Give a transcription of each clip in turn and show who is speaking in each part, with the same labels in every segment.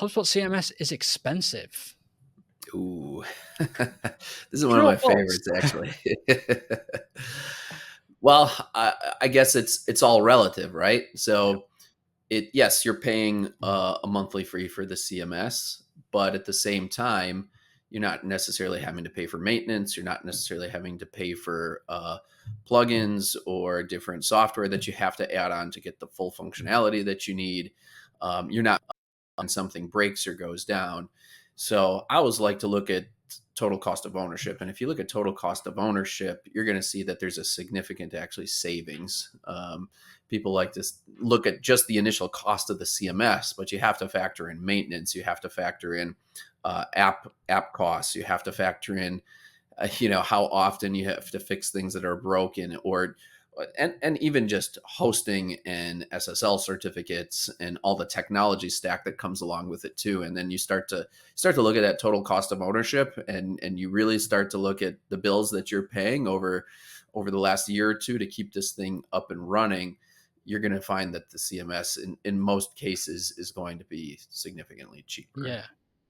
Speaker 1: HubSpot CMS is expensive.
Speaker 2: Ooh, this is one of
Speaker 1: True or
Speaker 2: my
Speaker 1: false?
Speaker 2: favorites, actually. Well, I guess it's all relative, right?
Speaker 1: Yeah.
Speaker 2: So yes, you're paying a monthly fee for the CMS, but at the same time, you're not necessarily having to pay for maintenance. You're not necessarily having to pay for plugins or different software that you have to add on to get the full functionality that you need. You're not on something breaks or goes down. So I always like to look at total cost of ownership. And if you look at total cost of ownership, you're going to see that there's a significant actually savings. People like to look at just the initial cost of the CMS, but you have to factor in maintenance. You have to factor in app costs. You have to factor in, how often you have to fix things that are broken, or and even just hosting and SSL certificates and all the technology stack that comes along with it too. And then you start to look at that total cost of ownership, and you really start to look at the bills that you're paying over the last year or two to keep this thing up and running. You're going to find that the CMS in most cases is going to be significantly cheaper.
Speaker 1: Yeah.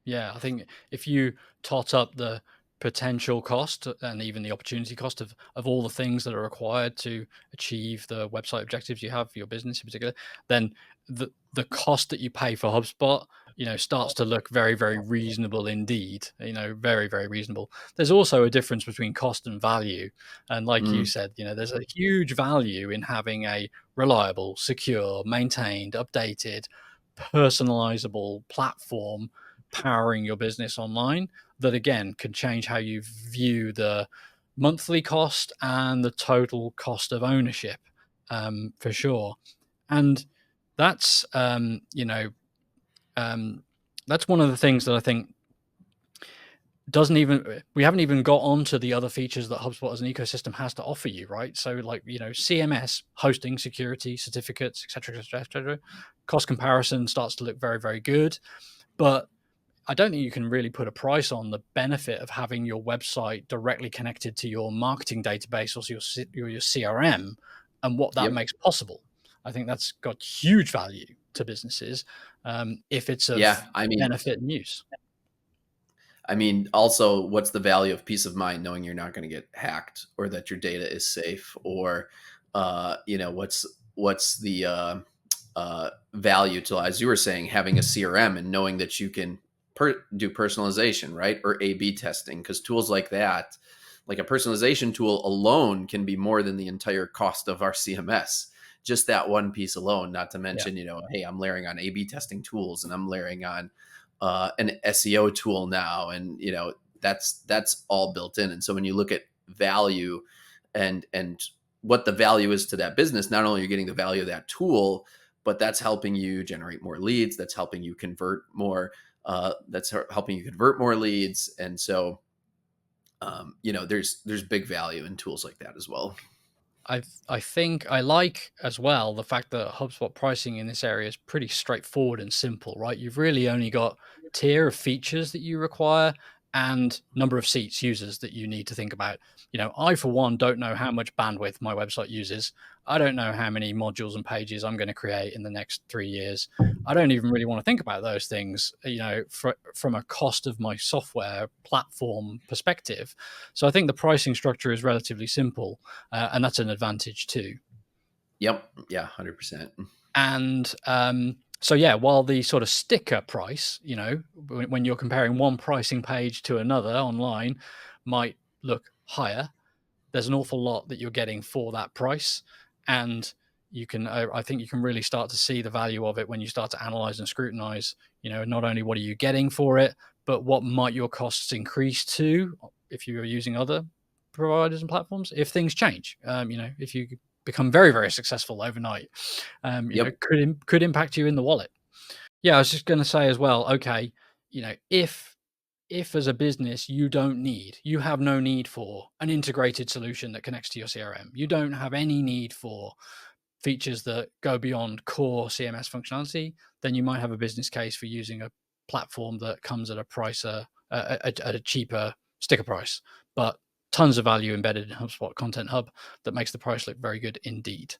Speaker 1: Yeah. I think if you tot up the potential cost and even the opportunity cost of all the things that are required to achieve the website objectives you have for your business in particular, then the cost that you pay for HubSpot, starts to look very, very reasonable indeed, very, very reasonable. There's also a difference between cost and value. And like you
Speaker 2: Mm,
Speaker 1: said, there's a huge value in having a reliable, secure, maintained, updated, personalizable platform powering your business online that again can change how you view the monthly cost and the total cost of ownership, for sure. And that's that's one of the things that I think we haven't even got onto the other features that HubSpot as an ecosystem has to offer you, right? So like, CMS, hosting, security, certificates, etc. Cost comparison starts to look very, very good. But I don't think you can really put a price on the benefit of having your website directly connected to your marketing database or your CRM and what that
Speaker 2: yep.
Speaker 1: makes possible. I think that's got huge value to businesses, if it's
Speaker 2: Yeah.
Speaker 1: of benefit and use.
Speaker 2: Also, what's the value of peace of mind knowing you're not going to get hacked, or that your data is safe, or what's the value to, as you were saying, having a CRM and knowing that you can do personalization, right, or A/B testing, because tools like that, like a personalization tool alone, can be more than the entire cost of our CMS. Just that one piece alone, not to
Speaker 1: Yeah.
Speaker 2: mention, hey, I'm layering on A/B testing tools, and I'm layering on an SEO tool now, and that's all built in. And so when you look at value and what the value is to that business, not only are you getting the value of that tool, but that's helping you generate more leads. That's helping you convert more. That's helping you convert more leads. And so, there's big value in tools like that as well.
Speaker 1: I think I like as well the fact that HubSpot pricing in this area is pretty straightforward and simple, right? You've really only got tier of features that you require and number of seats, users that you need to think about. I for one don't know how much bandwidth my website uses. I don't know how many modules and pages I'm going to create in the next 3 years. I don't even really want to think about those things, from a cost of my software platform perspective. So I think the pricing structure is relatively simple, and that's an advantage too.
Speaker 2: Yep. Yeah. 100%.
Speaker 1: And so, yeah, while the sort of sticker price, when you're comparing one pricing page to another online, might look higher, there's an awful lot that you're getting for that price. And I think you can really start to see the value of it when you start to analyze and scrutinize, not only what are you getting for it, but what might your costs increase to if you are using other providers and platforms if things change. If you become very, very successful overnight,
Speaker 2: Yep.
Speaker 1: could impact you in the wallet. Yeah, I was just going to say as well. Okay, if as a business you have no need for an integrated solution that connects to your CRM, you don't have any need for features that go beyond core CMS functionality, then you might have a business case for using a platform that comes at a price, at a cheaper sticker price, but tons of value embedded in HubSpot Content Hub that makes the price look very good indeed.